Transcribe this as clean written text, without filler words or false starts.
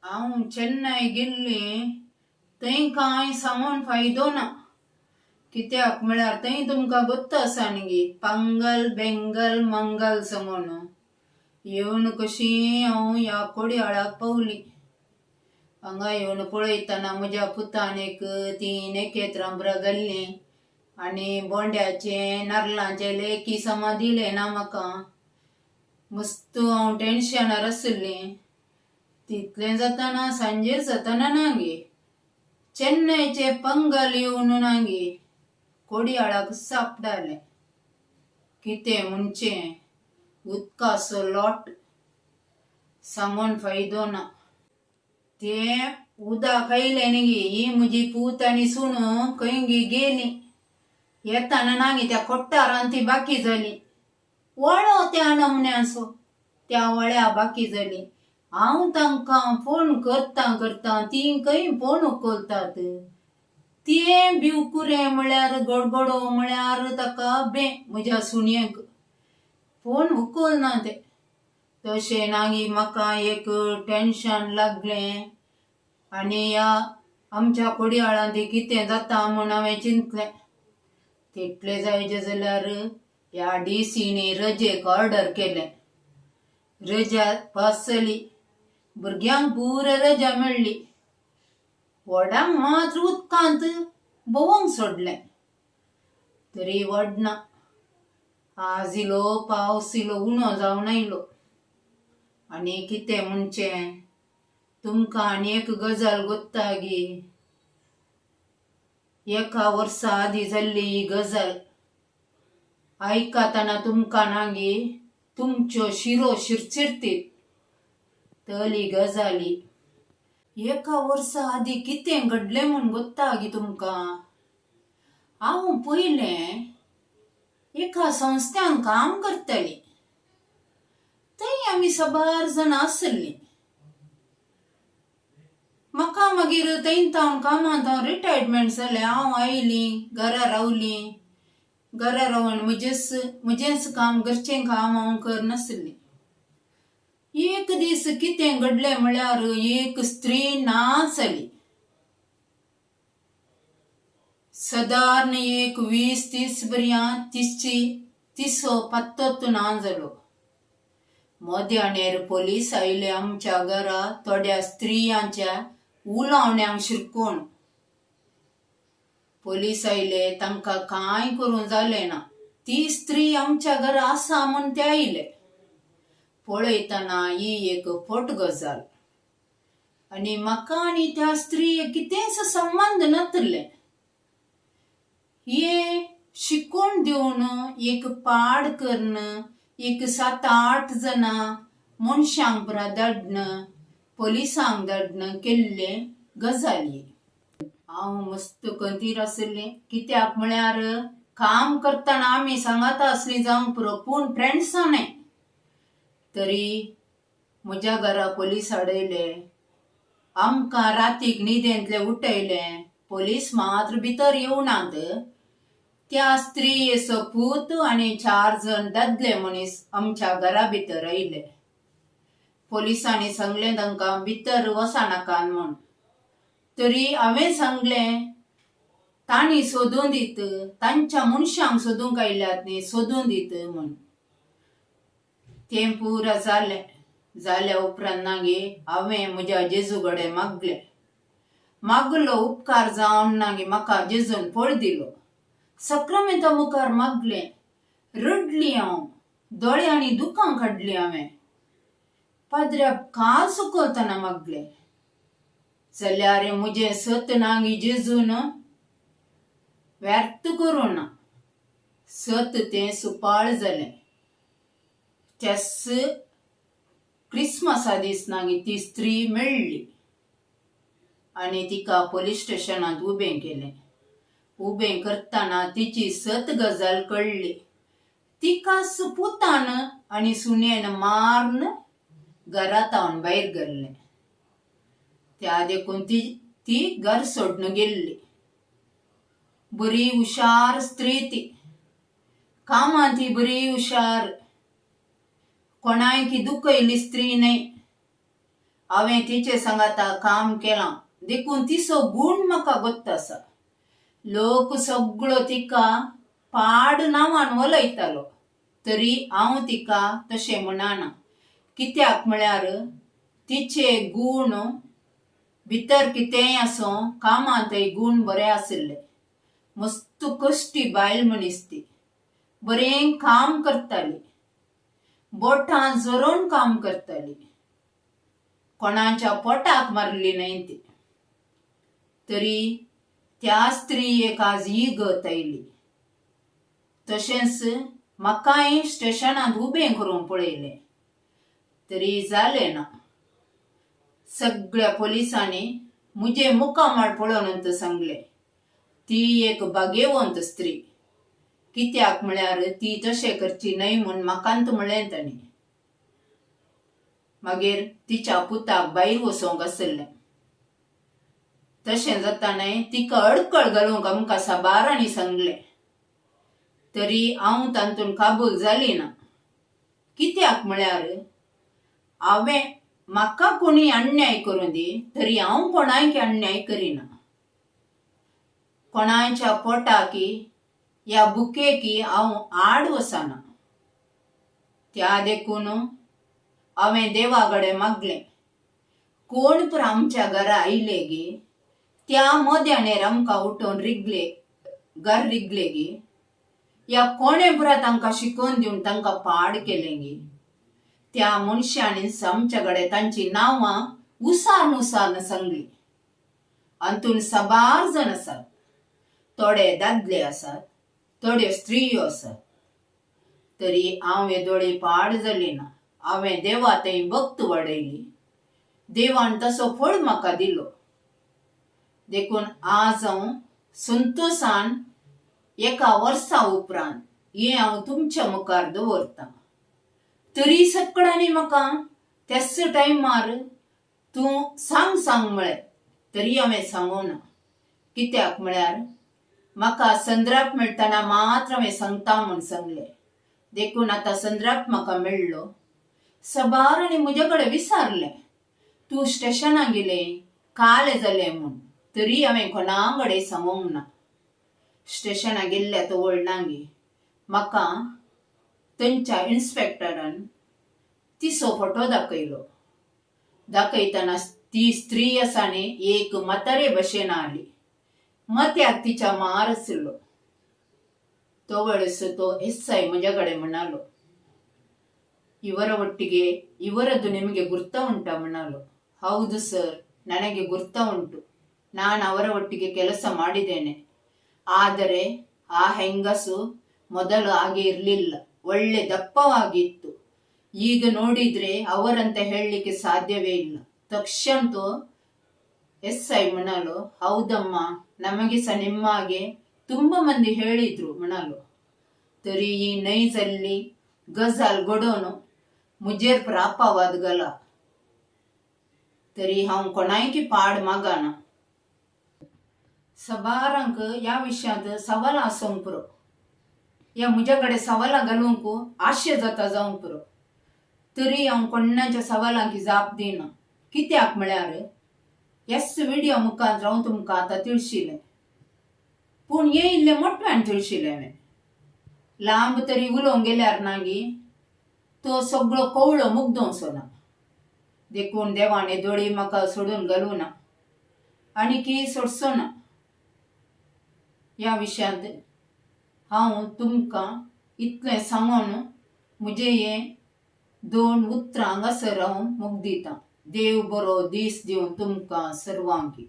हांव चेन्नई गेल्लें थंय कांय सांगून फायदो ना. कित्याक म्हळ्यार थंय तुमकां गोत्त आसा न्ही पांगल बेंगल मंगल सांगून येवन कशी हांव ह्या कोडयाळाक पावली. हांगा येवन पळयतना म्हज्या पुतान एक 3 नखेत्रां घाल्लीं आनी बोंड्याचें नारळांचें लेकी समा दिलें ना म्हाका. मस्त हांव टेन्शनार आसलें. तितलें जाताना सांजेर जाताना नांगे चेन्नईचे पंगल येवन नांगे कोडयाळाक सापडालें. कितें म्हणचें उदकाचो लोट सांगून फायदो ना. तें उदक आयलें न्ही ही म्हजी पूत आनी सूण खंय गेलीं. येताना नांगे त्या कोट्टारान ती बाकी जाली. वळो त्या नमन्याचो त्या वळ्या बाकी जाली. हांव तांकां फोन करतां ती खंय फोन उखलतात. तें भिवकुरें म्हळ्यार गडगडो म्हळ्यार ताका म्हज्या सुणयेक फोन उखलना ते. तशें नागी म्हाका एक टेन्शन लागलें आनी ह्या आमच्या कोडयाळान ते कितें जाता म्हूण हांवें चिंतलें. तितलें जायचे जाल्यार ह्या डीसीनी रजेक ऑर्डर केलें. रजा पास जाली. भुरग्यांक पुरो रजा मेळ्ळी. व्हडांक मात्र उदकांत भोवंक सोडलें. तरी व्हडना. आज इलो पावस इलो उणो जावन आयलो. आनी कितें म्हणचें तुमकां आनी एक गजाल गोत्ता गे. एका वर्सा आदी जाल्ली ही गजाल आयकताना तुमकां नांगे तुमच्यो शिरो शिरशिरतीत तली गजाली. एका वर्सा आदी कितें घडलें म्हूण गोत्ता गे तुमकां. हांव पयलें एका संस्थान काम करतलें. थंय आमी साबार जाणां आसलीं. म्हाका मागीर थंय कामांत रिटायरमेंट जालें. हांव आयलीं घरा रावलीं. घरा रावन म्हजेंच काम घरचें काम हांव करनासलीं. एक दीस कितें घडलें म्हळ्यार एक स्त्री नाच जाली. सादारण एक 20-30 भरयां तिसो पत्तोच ना जालो. मोद्याणेर पोलीस आयले आमच्या घरा थोड्या स्त्रियांच्या उलावण्यांक शिरकोवन. पोलीस आयले तांकां कांय करूं जालें ना. ती स्त्री आमच्या घरा आसा म्हूण ते आयले. पळयतना ही एक फट गजाल आनी म्हाका आनी त्या स्त्रीक कितेंच संबंध नासलें. हे शिकोवन दिवन एक पाड करून एक 7-8 जाणां मनशांक धाडन पोलिसांक धाडन केल्ले गजाली. हांव मस्त कंतीर आसलें. कित्याक म्हळ्यार काम करतना आमी सांगात आसलीं जावंक पुरो पूण फ्रेंड्सां न्हय. तरी म्हज्या घरा पोलीस हाडयले. आमकां रातीक न्हिदेंतले उठयलें. पोलीस मात्र भितर येवनात. त्या स्त्रियेचो पूत आनी 4 जण दादले मनीस आमच्या घरा भितर आयले. पोलिसांनी सांगलें तांकां भितर वचनाकात म्हूण. तरी हांवें सांगलें तांणी सोदून दित तांच्या मनशांक सोदूंक आयल्यात न्ही सोदून दित म्हूण. तें पुरो जालें. जाल्या उपरांत नागे हांवें म्हज्या जेजू कडेन मागलो उपकार जावन नागे म्हाका जेजून फळ दिलो. सक्रामेंता मुखार मागलें. रडलीं हांव. दोळ्यांनी दुकां काडलीं हांवें. पाद्र्याक काल सुकवतना मागलें. जाल्यार म्हजें सत नागी जेजून व्यर्थ करूं ना. सत तें सुपाळ जालें. त्यास क्रिसमसा दीस नागी ती स्त्री मेळ्ळी आनी तिका पोलीस स्टेशनांत उबें केलें. उबें करतना तिची सत गजाल कळ्ळी. तिकाच पुतान आनी सुणेन मारून घरांत भायर गेल्लें. त्या देखून ती घर सोडून गेल्ली. बरी हुशार स्त्री ती. कामां ती बरी हुशार. कोणायकी दुखयली स्त्री न्हय. हांवें तिचे सांगाता काम केलां देखून तिचो गूण म्हाका गोत्त आसा. लोक सगळो तिका पाड नांवान वलयतालो तरी हांव तिका तशें म्हणना. कित्याक म्हळ्यार तिचे गूण भितर कितेंय आसूं कामांतय गूण बरे आशिल्ले. मस्त कश्टी बायल मनीस ती. बरें काम करताली. बोटां जोरून काम करताली. कोणाच्या पोटाक मारली न्हय ती. तरी त्या स्त्रियेक आज ही गत आयली. तशेंच म्हाकाय स्टेशनांत उबें करून पळयलें तरी जालें ना. सगळ्या पोलिसांनी मुजे मुखामळ पळोवन सांगलें ती एक भाग्यवंत स्त्री. कित्याक म्हळ्यार ती तशें करची न्हय म्हूण म्हाकांत म्हणलें तांणी. मागीर तिच्या पुताक भायर वचोंक आसलें. तशें जाता न्हय तिका अडकळ घालूंक आमकां साबारांनी सांगलें तरी हांव तातूंत काबूल जाली ना. कित्याक म्हळ्यार म्हाका कोणी अन्याय करूं दी तरी हांव कोणाक अन्याय करिना. कोणाच्या पोटाकी या बुकेकी हांव आड वचना. त्या देखून हांवें देवाकडेन मागलें कोण तर आमच्या घरा आयले गे त्या मोद्यानेर आमकां उठोवन घर रिगले गे या कोणें पुरा तांकां शिकोवन दिवन तांकां पाड केलें गे. त्या मनशांनी आमच्याकडे तांची नांवां उसारून सांगली. हातून साबार जण आसात. थोडे दादले आसात थोड्यो स्त्रियो आसात. तरी हांव येदोळी पाड जाली ना. हांवें देवा थंय भक्त वाडयली. देवान तसो फळ म्हाका दिलो. देखून आज हांव संतोषान एका वर्सा उपरांत हें हांव तुमच्या मुखार दवरतां. तरी सगळ्यांनी म्हाका त्याच टायमार तूं सांग म्हळें तरी हांवें सांगूना. कित्याक म्हळ्यार म्हाका संद्राप मेळटना मात्र हांवें सांगता म्हूण सांगलें. देखून आतां संद्राप म्हाका मेळ्ळो. साबारांनी म्हजे कडेन विचारलें तूं स्टेशनाक गेलें काल जालें म्हूण तरी हांवें कोणा कडेन सांगूंक ना. स्टेशनाक गेल्ल्या तो वळणांगी म्हाका थंयच्या इन्स्पेक्टरान तिचो फोटो दाखयलो. दाखयतना ती स्त्री आसा न्ही एक म्हातारे भशेन आली. मत्याक तिच्या मार आशिल्लो. तो वेळेस तो एस्साय म्हज्या कडेन म्हणालो ಇವರ ಒಟ್ಟಿಗೆ ಇವರದ್ದು ನಿಮಗೆ ಗುರ್ತ ಉಂಟಾ म्हणालो. ಹೌದು ಸರ್ ನನಗೆ ಗುರ್ತ ಉಂಟು. ನಾನು ಅವರ ಒಟ್ಟಿಗೆ ಕೆಲಸ ಮಾಡಿದ್ದೇನೆ. ಆದರೆ ಆ ಹೆಂಗಸು ಮೊದಲು ಹಾಗೆ ಇರಲಿಲ್ಲ. ಒಳ್ಳೆ ದಪ್ಪವಾಗಿತ್ತು. ಈಗ ನೋಡಿದ್ರೆ ಅವರಂತ ಹೇಳಲಿಕ್ಕೆ ಸಾಧ್ಯವೇ ಇಲ್ಲ. ತಕ್ಷಣ ಎಸ್ಐ म्हणालो ಹೌದಮ್ಮ ನಮಗೆ ಸಹ ನಿಮ್ಮ ಹಾಗೆ ತುಂಬಾ ಮಂದಿ ಹೇಳಿದ್ರು म्हणालो. तरी ही नाही जाल्ली गजाल घडोवन मुजेर प्रापावाद घाला. तरी हांव कोणायकी पाड मागाना. साबारांक ह्या विशयांत सवालां आसूंक पुरो. ह्या म्हज्या कडेन सवालां घालूंक आशय जाता जावंक पुरो. तरी हांव कोणाच्या सवालांक जाप दिना. कित्याक म्हळ्यार ह्याच व्हिडिओ मुखांत हांव तुमकां आतां तिळशिलें. पूण हें इल्लें मोठ्यान तिळशिलें हांवें. लांब तरी उलोवंक गेल्यार नागी तो सगळो कवळो मुग्दोवचो ना. देखून देवान येदोळी म्हाका सोडून घालूं ना आनी की सोडचो ना. ह्या विशयांत हांव तुमकां इतलें सांगून म्हजें हें 2 उतरां हांगासर हांव मोग दितां. देव बरो दीस दिवन तुमकां सर्वांकी.